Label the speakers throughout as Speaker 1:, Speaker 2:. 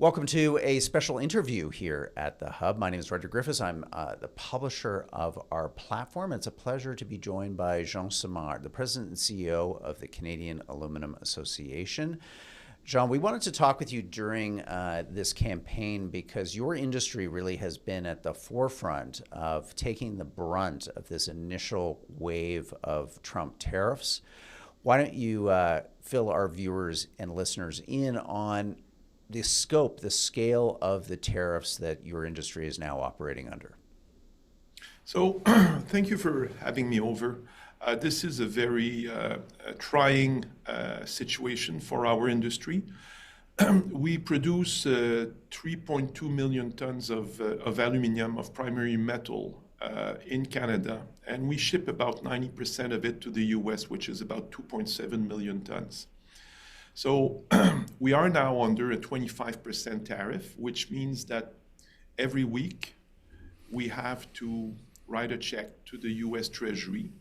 Speaker 1: Welcome to a special interview here at the Hub. My name is Roger Griffiths. I'm the publisher of our platform. It's a pleasure to be joined by Jean Simard, the president and CEO of the Canadian Aluminum Association. Jean, we wanted to talk with you during this campaign because your industry really has been at the forefront of taking the brunt of this initial wave of Trump tariffs. Why don't you fill our viewers and listeners in on the scope, the scale of the tariffs that your industry is now operating under?
Speaker 2: So thank you for having me over. This is a very trying situation for our industry. We produce 3.2 million tons of aluminum, of primary metal, in Canada, and we ship about 90% of it to the US, which is about 2.7 million tons. So we are now under a 25% tariff, which means that every week we have to write a check to the US Treasury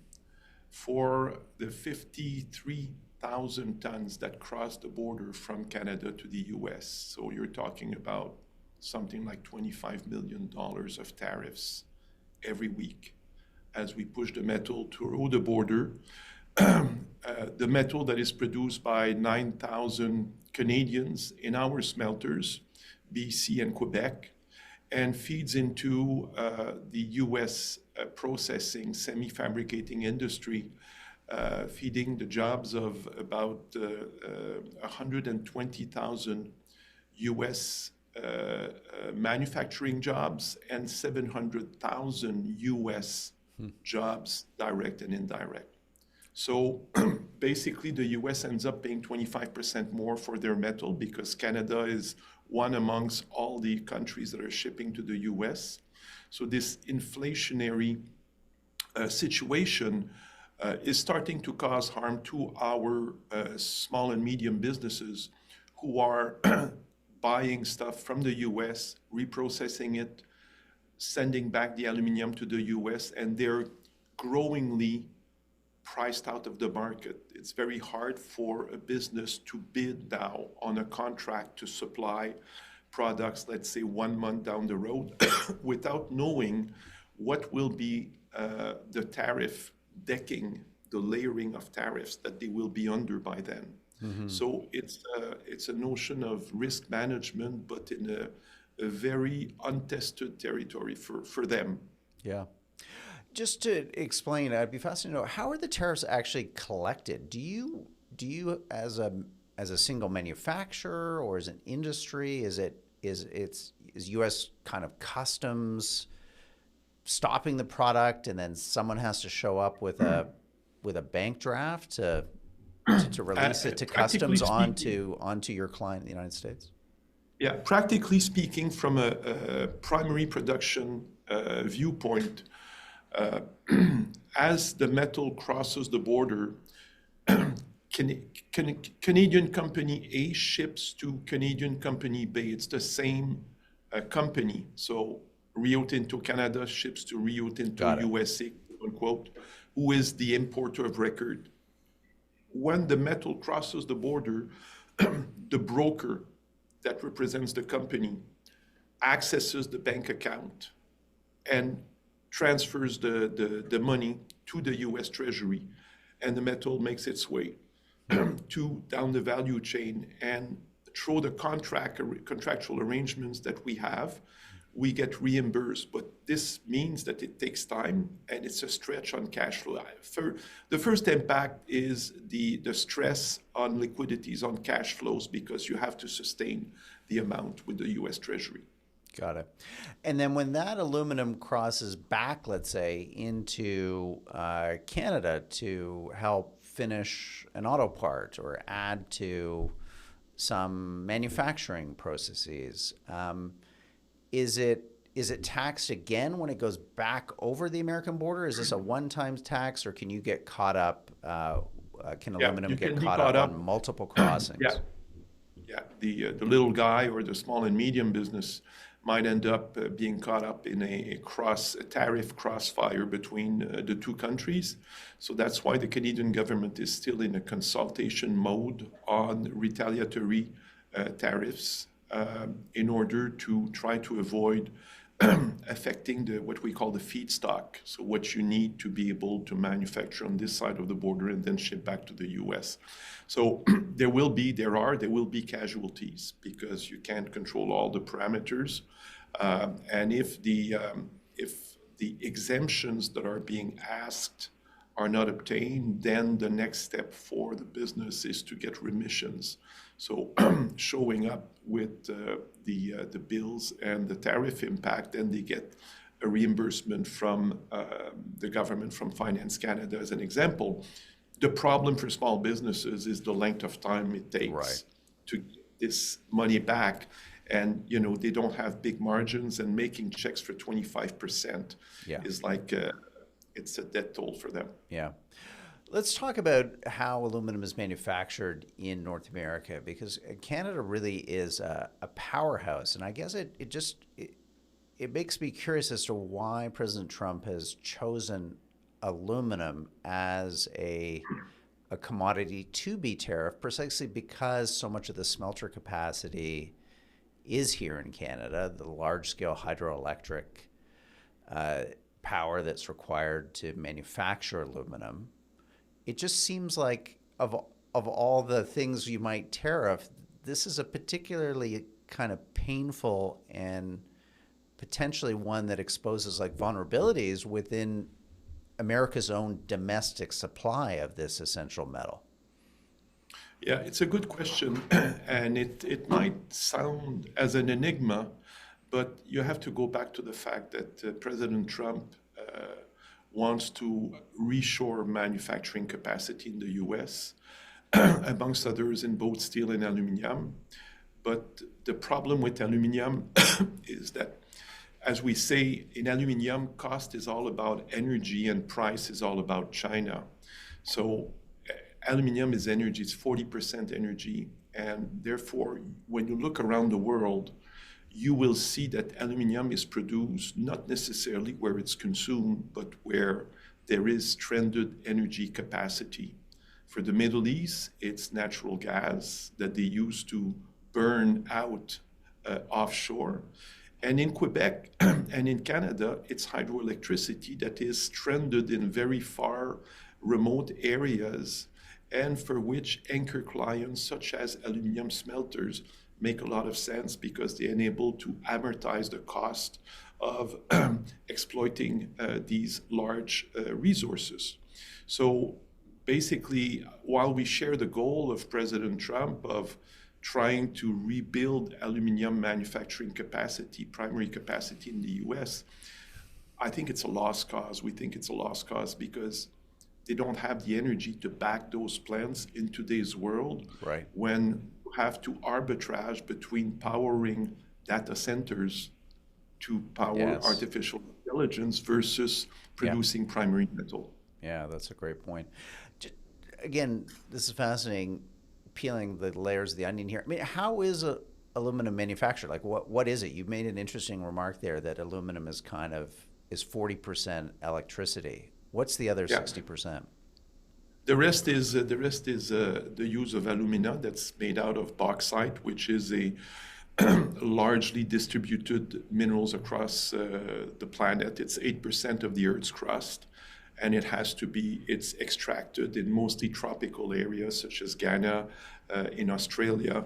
Speaker 2: for the 53,000 tons that cross the border from Canada to the US. So you're talking about something like $25 million of tariffs every week as we push the metal through the border. The metal that is produced by 9,000 Canadians in our smelters, BC and Quebec, and feeds into the US processing, semi-fabricating industry, feeding the jobs of about 120,000 US manufacturing jobs and 700,000 US jobs, direct and indirect. So basically, the US ends up paying 25% more for their metal because Canada is one amongst all the countries that are shipping to the US. So this inflationary situation is starting to cause harm to our small and medium businesses who are buying stuff from the US, reprocessing it, sending back the aluminum to the US, and they're growingly priced out of the market. It's very hard for a business to bid now on a contract to supply products, let's say 1 month down the road, without knowing what will be the tariff decking, the layering of tariffs that they will be under by then. Mm-hmm. So it's a notion of risk management, but in a very untested territory for them.
Speaker 1: Yeah. Just to explain, I'd be fascinated to know, how are the tariffs actually collected? Do you as a single manufacturer or as an industry, is US kind of customs stopping the product and then someone has to show up with a bank draft to release it to customs onto your client in the United States?
Speaker 2: Yeah, practically speaking, from a primary production viewpoint, as the metal crosses the border, Canadian company A ships to Canadian company B. It's the same company. So Rio Tinto Canada ships to Rio Tinto USA, quote unquote, who is the importer of record. When the metal crosses the border, the broker that represents the company accesses the bank account and transfers the money to the US Treasury, and the metal makes its way down the value chain, and through the contractual arrangements that we have, we get reimbursed. But this means that it takes time and it's a stretch on cash flow. The first impact is the stress on liquidities, on cash flows, because you have to sustain the amount with the US Treasury.
Speaker 1: Got it. And then when that aluminum crosses back, let's say, into Canada to help finish an auto part or add to some manufacturing processes, is it taxed again when it goes back over the American border? Is this a one-time tax, or can you get caught up? Can aluminum get caught up on multiple crossings?
Speaker 2: Yeah. The little guy or the small and medium business might end up being caught up in a tariff crossfire between the two countries. So that's why the Canadian government is still in a consultation mode on retaliatory tariffs in order to try to avoid affecting what we call the feedstock. So what you need to be able to manufacture on this side of the border and then ship back to the U.S. So there will be casualties because you can't control all the parameters. And if the exemptions that are being asked are not obtained, then the next step for the business is to get remissions. So showing up with the bills and the tariff impact, then they get a reimbursement from the government, from Finance Canada as an example. The problem for small businesses is the length of time it takes to get this money back. And, they don't have big margins, and making checks for 25% is like it's a death toll for them.
Speaker 1: Yeah. Let's talk about how aluminum is manufactured in North America, because Canada really is a powerhouse. And I guess it makes me curious as to why President Trump has chosen aluminum as a commodity to be tariffed, precisely because so much of the smelter capacity is here in Canada, the large-scale hydroelectric power that's required to manufacture aluminum. It just seems like of all the things you might tariff, this is a particularly kind of painful and potentially one that exposes like vulnerabilities within America's own domestic supply of this essential metal.
Speaker 2: Yeah, it's a good question, and it might sound as an enigma, but you have to go back to the fact that President Trump wants to reshore manufacturing capacity in the U.S., amongst others in both steel and aluminum. But the problem with aluminum is that, as we say, in aluminum, cost is all about energy and price is all about China. So aluminum is energy, it's 40% energy. And therefore, when you look around the world, you will see that aluminum is produced not necessarily where it's consumed, but where there is stranded energy capacity. For the Middle East, it's natural gas that they use to burn out offshore. And in Quebec and in Canada, it's hydroelectricity that is stranded in very far remote areas, and for which anchor clients such as aluminum smelters make a lot of sense because they enable to amortize the cost of exploiting these large resources. So basically, while we share the goal of President Trump of trying to rebuild aluminum manufacturing capacity, primary capacity in the US, I think it's a lost cause. We think it's a lost cause because they don't have the energy to back those plants in today's world,
Speaker 1: right,
Speaker 2: when you have to arbitrage between powering data centers to power artificial intelligence versus producing primary metal.
Speaker 1: Yeah, that's a great point. Again, this is fascinating, peeling the layers of the onion here. I mean, how is aluminum manufactured? Like, what is it? You made an interesting remark there that aluminum is 40% electricity. What's the other 60%?
Speaker 2: The rest is the use of alumina that's made out of bauxite, which is a largely distributed minerals across the planet. It's 8% of the Earth's crust, and it's extracted in mostly tropical areas such as Ghana, in Australia,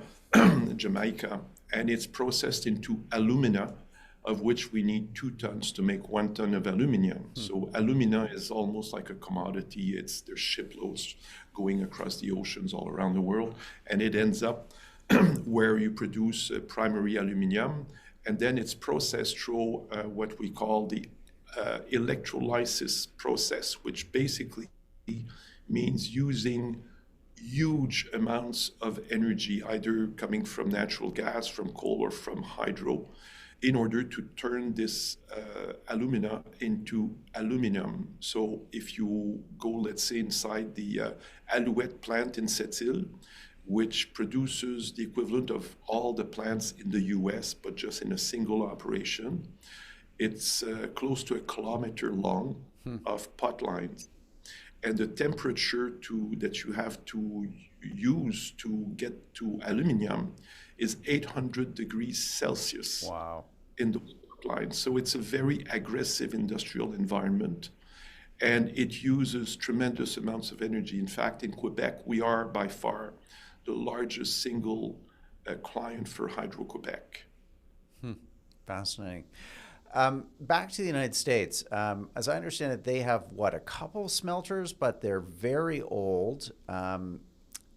Speaker 2: Jamaica, and it's processed into alumina, of which we need 2 tons to make 1 ton of aluminum. So alumina is almost like a commodity. There's shiploads going across the oceans all around the world, and it ends up where you produce primary aluminum, and then it's processed through what we call the electrolysis process, which basically means using huge amounts of energy, either coming from natural gas, from coal, or from hydro, in order to turn this alumina into aluminum. So if you go, let's say, inside the Alouette plant in Sept-Îles, which produces the equivalent of all the plants in the US, but just in a single operation, it's close to 1 kilometer long of pot lines. And the temperature that you have to use to get to aluminum is 800 degrees Celsius
Speaker 1: Wow.
Speaker 2: in those pipelines. So it's a very aggressive industrial environment, and it uses tremendous amounts of energy. In fact, in Quebec, we are by far the largest single client for Hydro-Quebec.
Speaker 1: Fascinating. Back to the United States. As I understand it, they have, what, a couple smelters, but they're very old.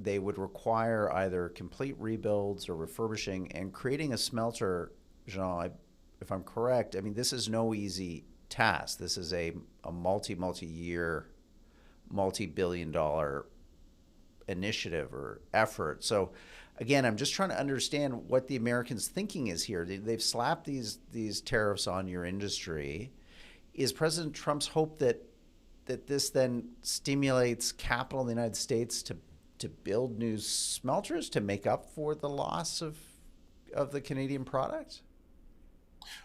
Speaker 1: They would require either complete rebuilds or refurbishing, and creating a smelter, Jean, if I'm correct, I mean, this is no easy task. This is a multi-year, multi-billion-dollar initiative or effort. So again, I'm just trying to understand what the Americans' thinking is here. They've slapped these tariffs on your industry. Is President Trump's hope that this then stimulates capital in the United States to build new smelters to make up for the loss of the Canadian product?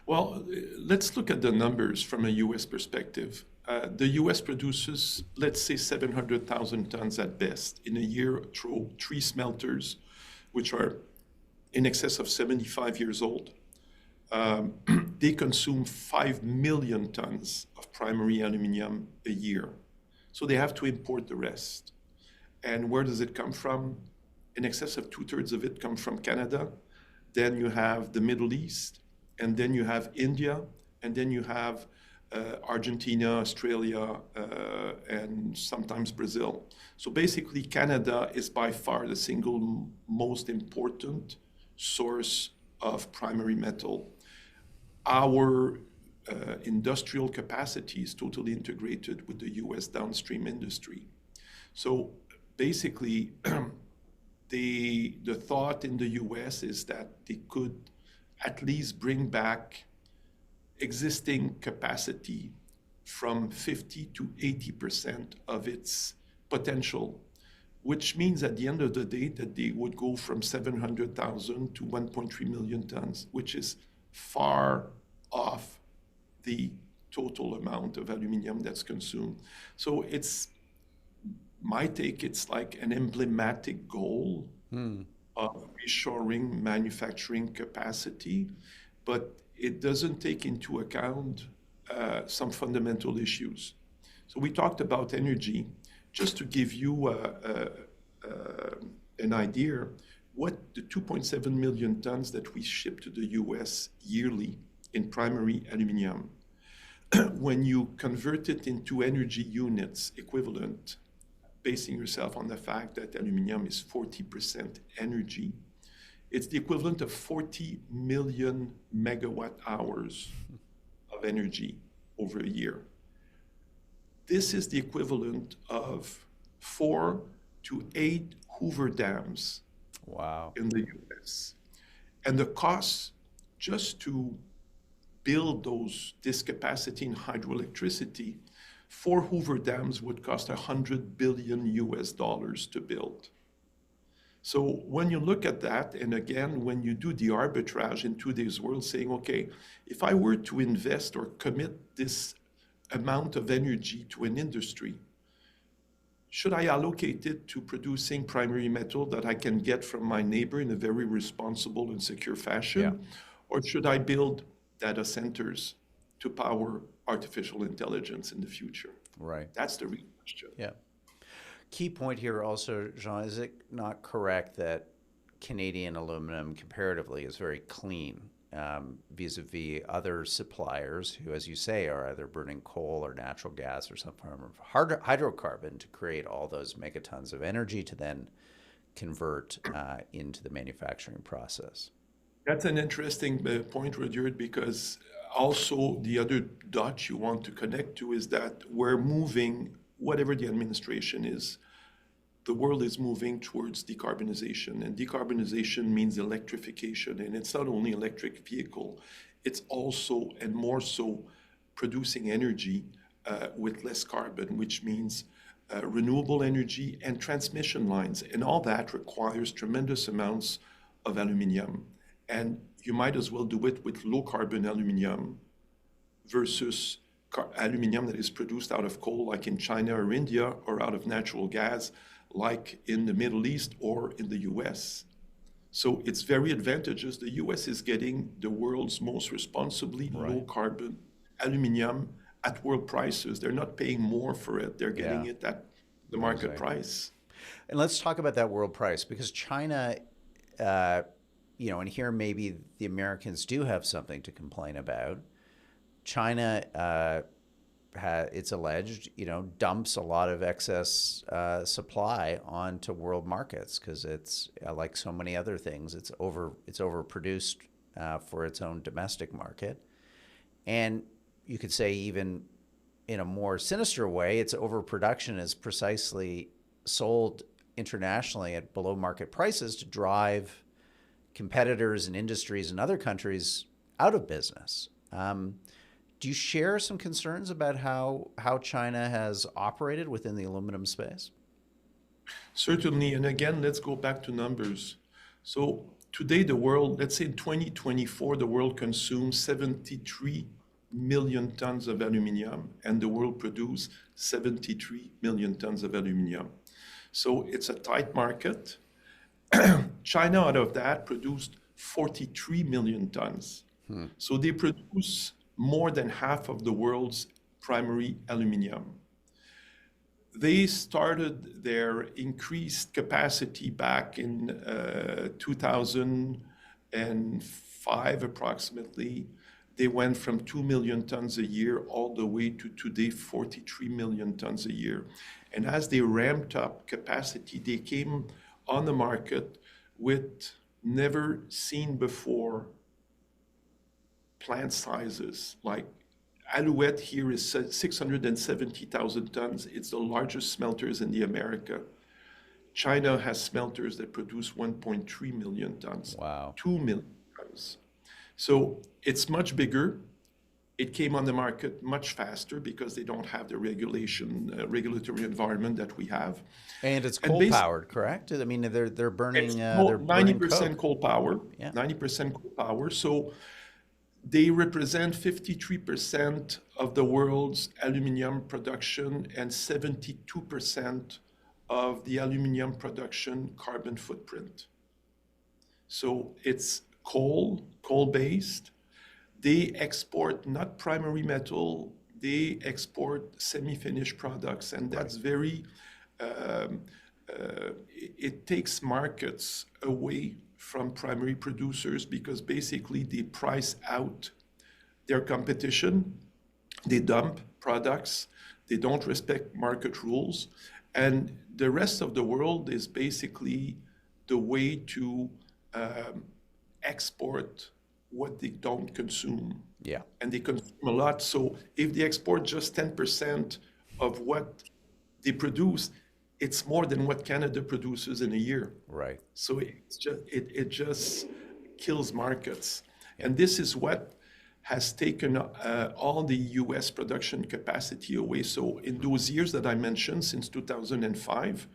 Speaker 2: Well, let's look at the numbers from a U.S. perspective. The U.S. produces, let's say, 700,000 tons at best. In a year, through 3 smelters, which are in excess of 75 years old. They consume 5 million tons of primary aluminum a year. So they have to import the rest. And where does it come from? In excess of 2/3 of it come from Canada. Then you have the Middle East, and then you have India, and then you have Argentina, Australia, and sometimes Brazil. So basically, Canada is by far the single most important source of primary metal. Our industrial capacity is totally integrated with the U.S. downstream industry. So basically, the thought in the U.S. is that they could at least bring back existing capacity from 50 to 80% of its potential, which means at the end of the day that they would go from 700,000 to 1.3 million tons, which is far off the total amount of aluminum that's consumed. So it's my take, it's like an emblematic goal of reshoring manufacturing capacity, but it doesn't take into account some fundamental issues. So we talked about energy. Just to give you an idea, what the 2.7 million tons that we ship to the US yearly in primary aluminum, when you convert it into energy units equivalent, basing yourself on the fact that aluminum is 40% energy, it's the equivalent of 40 million megawatt hours of energy over a year. This is the equivalent of 4 to 8 Hoover dams.
Speaker 1: Wow.
Speaker 2: In the US. And the cost just to build this capacity in hydroelectricity, 4 Hoover dams would cost $100 billion to build. So when you look at that, and again, when you do the arbitrage in today's world, saying, okay, if I were to invest or commit this amount of energy to an industry, should I allocate it to producing primary metal that I can get from my neighbor in a very responsible and secure fashion?
Speaker 1: Yeah.
Speaker 2: Or should I build data centers to power artificial intelligence in the future?
Speaker 1: Right.
Speaker 2: That's the real question.
Speaker 1: Yeah. Key point here also, Jean, is it not correct that Canadian aluminum comparatively is very clean vis-a-vis other suppliers who, as you say, are either burning coal or natural gas or some form of hydrocarbon to create all those megatons of energy to then convert into the manufacturing process?
Speaker 2: That's an interesting point, Rudyard, because also the other dot you want to connect to is that we're moving, whatever the administration is, the world is moving towards decarbonization, and decarbonization means electrification, and it's not only electric vehicle, it's also, and more so, producing energy with less carbon, which means renewable energy and transmission lines, and all that requires tremendous amounts of aluminum, and you might as well do it with low carbon aluminum versus aluminum that is produced out of coal like in China or India, or out of natural gas like in the Middle East or in the US. So it's very advantageous. The US is getting the world's most responsibly low carbon aluminum at world prices. They're not paying more for it. They're getting it at the market price.
Speaker 1: And let's talk about that world price, because China, and here maybe the Americans do have something to complain about. China, it's alleged, dumps a lot of excess supply onto world markets because it's like so many other things. It's overproduced for its own domestic market, and you could say even in a more sinister way, its overproduction is precisely sold internationally at below market prices to drive competitors and industries in other countries out of business. Do you share some concerns about how China has operated within the aluminum space?
Speaker 2: Certainly. And again, let's go back to numbers. So today, the world, let's say in 2024, the world consumes 73 million tons of aluminum, and the world produces 73 million tons of aluminum. So it's a tight market. China, out of that, produced 43 million tons. So they produce more than half of the world's primary aluminum. They started their increased capacity back in 2005 approximately. They went from 2 million tons a year all the way to today, 43 million tons a year. And as they ramped up capacity, they came on the market with never seen before plant sizes. Like Alouette here is 670,000 tons. It's the largest smelters in the America. China has smelters that produce 1.3 million tons.
Speaker 1: Wow.
Speaker 2: 2 million tons. So it's much bigger. It came on the market much faster because they don't have the regulatory environment that we have.
Speaker 1: And it's coal-powered, correct? I mean, they're burning. They're
Speaker 2: 90% coal power.
Speaker 1: Yeah.
Speaker 2: 90% coal power. So they represent 53% of the world's aluminum production and 72% of the aluminum production carbon footprint. So it's coal-based. They export not primary metal, they export semi-finished products, and that's very, it takes markets away from primary producers because basically they price out their competition, they dump products, they don't respect market rules, and the rest of the world is basically the way to export what they don't consume.
Speaker 1: Yeah.
Speaker 2: And they consume a lot. So if they export just 10% of what they produce, it's more than what Canada produces in a year.
Speaker 1: Right.
Speaker 2: So it just kills markets. Yeah. And this is what has taken all the US production capacity away. So in those years that I mentioned, since 2005,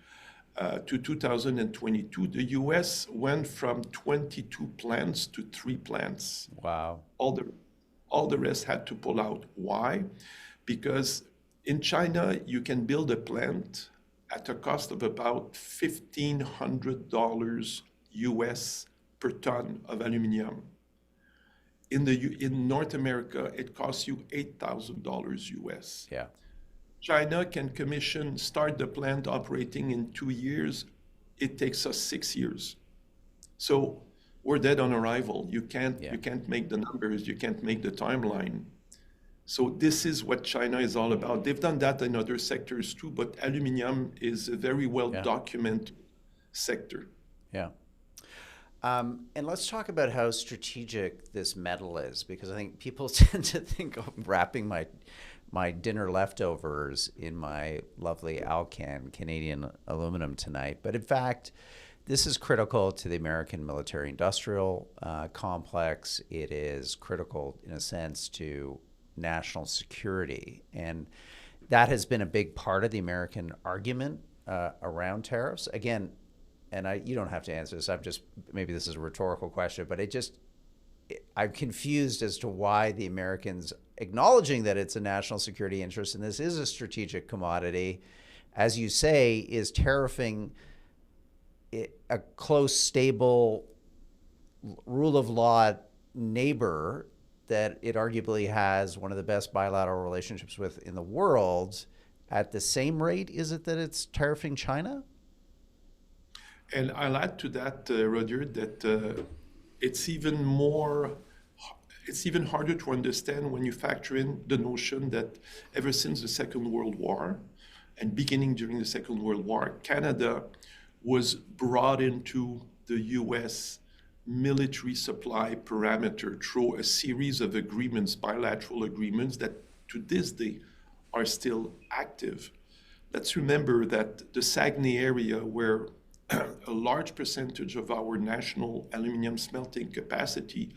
Speaker 2: to 2022, the US went from 22 plants to 3 plants.
Speaker 1: Wow.
Speaker 2: All the rest had to pull out. Why? Because in China, you can build a plant at a cost of about $1,500 US per ton of aluminum. In North America, it costs you $8,000 US.
Speaker 1: Yeah.
Speaker 2: China can start the plant operating in 2 years. It takes us 6 years. So we're dead on arrival. You can't make the numbers. You can't make the timeline. So this is what China is all about. They've done that in other sectors too, but aluminum is a very well documented sector.
Speaker 1: Yeah. And let's talk about how strategic this metal is, because I think people tend to think of wrapping my dinner leftovers in my lovely Alcan Canadian aluminum tonight. But in fact, this is critical to the American military-industrial complex. It is critical, in a sense, to national security. And that has been a big part of the American argument around tariffs. Again, and you don't have to answer this. Maybe this is a rhetorical question, but I'm confused as to why the Americans, acknowledging that it's a national security interest and this is a strategic commodity, as you say, is tariffing a close, stable rule of law neighbor that it arguably has one of the best bilateral relationships with in the world, at the same rate, is it that it's tariffing China?
Speaker 2: And I'll add to that, Roger, that it's even more, it's even harder to understand when you factor in the notion that ever since the Second World War, and beginning during the Second World War, Canada was brought into the US military supply parameter through a series of agreements, bilateral agreements that to this day are still active. Let's remember that the Saguenay area, where a large percentage of our national aluminum smelting capacity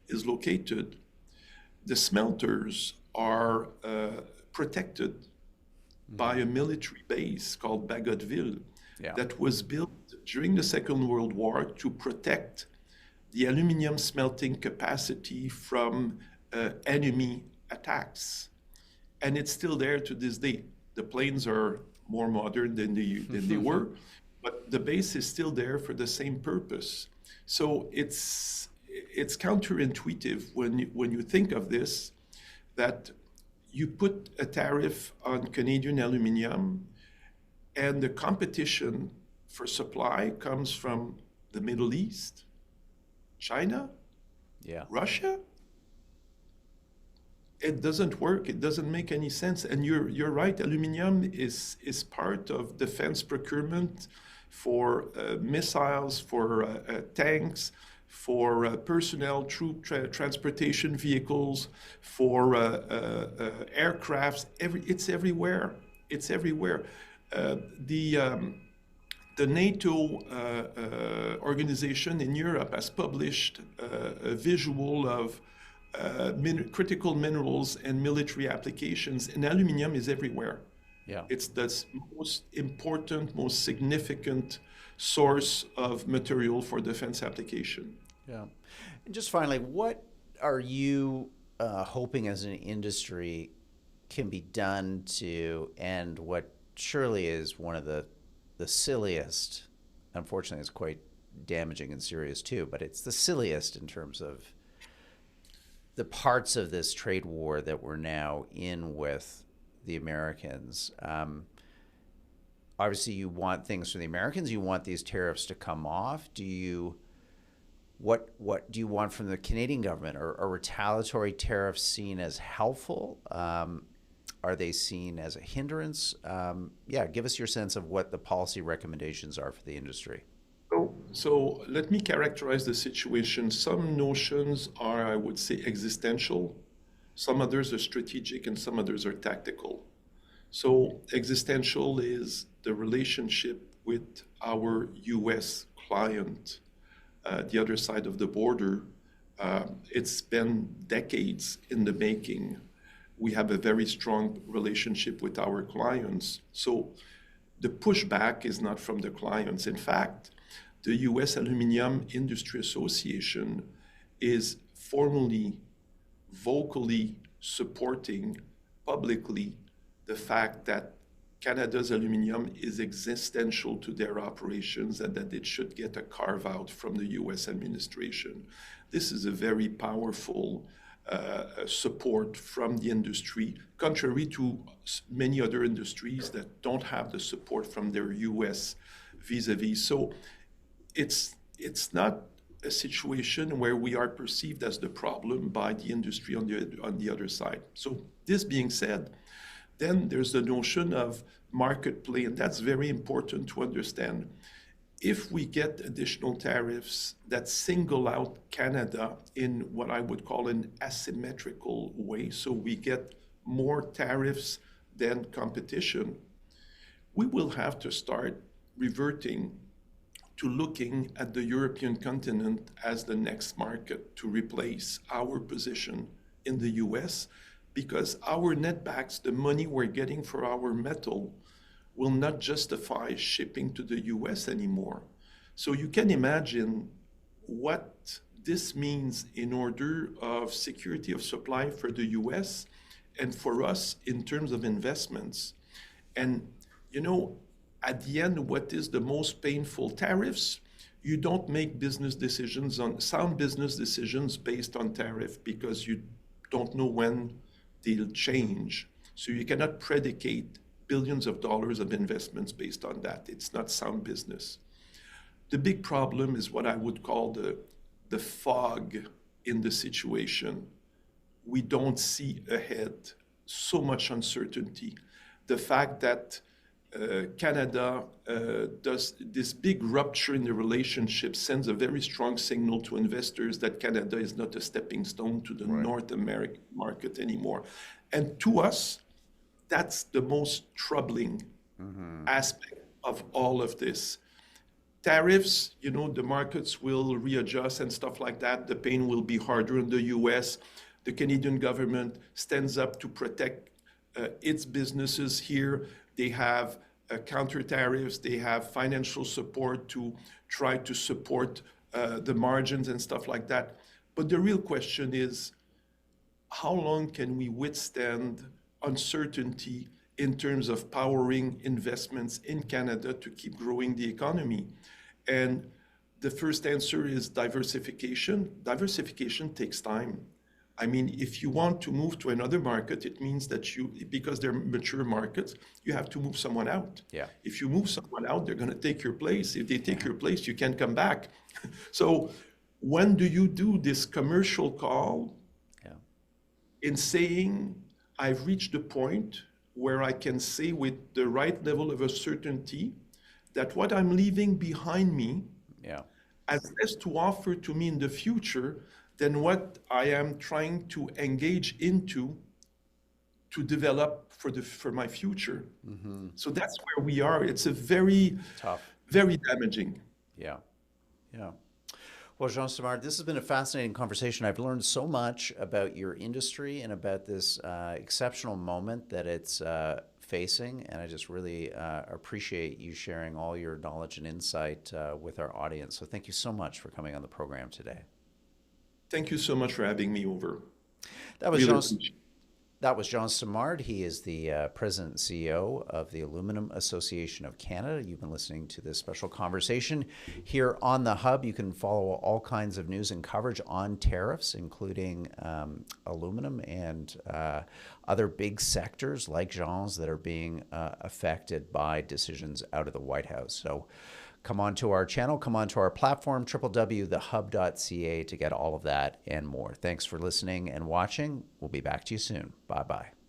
Speaker 2: is located, the smelters are protected by a military base called Bagotville that was built during the Second World War to protect the aluminum smelting capacity from enemy attacks. And it's still there to this day. The planes are more modern than they were, but the base is still there for the same purpose. So it's counterintuitive when you think of this, that you put a tariff on Canadian aluminum, and the competition for supply comes from the Middle East, China, Russia. It doesn't work. It doesn't make any sense. And you're right. Aluminum is part of defense procurement for missiles, for tanks, for personnel, troop transportation vehicles, for aircrafts. It's everywhere. It's everywhere. The NATO organization in Europe has published a visual of critical minerals and military applications, and aluminum is everywhere. It's the most important, most significant source of material for defense application.
Speaker 1: And just finally, what are you hoping as an industry can be done to end what surely is one of the silliest, unfortunately it's quite damaging and serious too, but it's the silliest in terms of the parts of this trade war that we're now in with the Americans. Obviously you want things from the Americans, you want these tariffs to come off. What do you want from the Canadian government? Are retaliatory tariffs seen as helpful? Are they seen as a hindrance? Give us your sense of what the policy recommendations are for the industry.
Speaker 2: So let me characterize the situation. Some notions are, I would say, existential. Some others are strategic, and some others are tactical. So existential is the relationship with our U.S. client, the other side of the border. It's been decades in the making. We have a very strong relationship with our clients. So the pushback is not from the clients. In fact, the U.S. Aluminum Industry Association is formally, vocally supporting publicly the fact that Canada's aluminum is existential to their operations and that it should get a carve out from the U.S. administration. This is a very powerful support from the industry, contrary to many other industries that don't have the support from their U.S. vis-a-vis. So it's not a situation where we are perceived as the problem by the industry on the other side. So this being said, then there's the notion of market play, and that's very important to understand. If we get additional tariffs that single out Canada in what I would call an asymmetrical way, so we get more tariffs than competition, we will have to start reverting to looking at the European continent as the next market to replace our position in the US, because our netbacks, the money we're getting for our metal, will not justify shipping to the US anymore. So you can imagine what this means in order of security of supply for the US and for us in terms of investments. And, you know, at the end, what is the most painful? Tariffs you don't make business decisions on sound business decisions based on tariff because you don't know when they'll change. So you cannot predicate billions of dollars of investments based on that. It's not sound business. The big problem is what I would call the fog in the situation. We don't see ahead, so much uncertainty. The fact that Canada does this big rupture in the relationship sends a very strong signal to investors that Canada is not a stepping stone to the North American market anymore. And to us, that's the most troubling aspect of all of this. Tariffs, you know, the markets will readjust and stuff like that. The pain will be harder in the US. The Canadian government stands up to protect its businesses here. They have counter tariffs. They have financial support to try to support the margins and stuff like that. But the real question is, how long can we withstand uncertainty in terms of powering investments in Canada to keep growing the economy? And the first answer is diversification. Diversification takes time. I mean, if you want to move to another market, it means that because they're mature markets, you have to move someone out.
Speaker 1: Yeah.
Speaker 2: If you move someone out, they're going to take your place. If they take your place, you can't come back. So when do you do this commercial call in saying, I've reached the point where I can say with the right level of certainty that what I'm leaving behind me has less to offer to me in the future than what I am trying to engage into to develop for my future. So that's where we are. It's a very
Speaker 1: tough,
Speaker 2: very damaging.
Speaker 1: Yeah. Well, Jean Simard, this has been a fascinating conversation. I've learned so much about your industry and about this exceptional moment that it's facing, and I just really appreciate you sharing all your knowledge and insight with our audience. So thank you so much for coming on the program today.
Speaker 2: Thank you so much for having me over.
Speaker 1: That was Jean Simard. He is the President and CEO of the Aluminum Association of Canada. You've been listening to this special conversation here on the Hub. You can follow all kinds of news and coverage on tariffs, including aluminum and other big sectors like Jean's that are being affected by decisions out of the White House. So come on to our channel, come on to our platform, www.thehub.ca, to get all of that and more. Thanks for listening and watching. We'll be back to you soon. Bye-bye.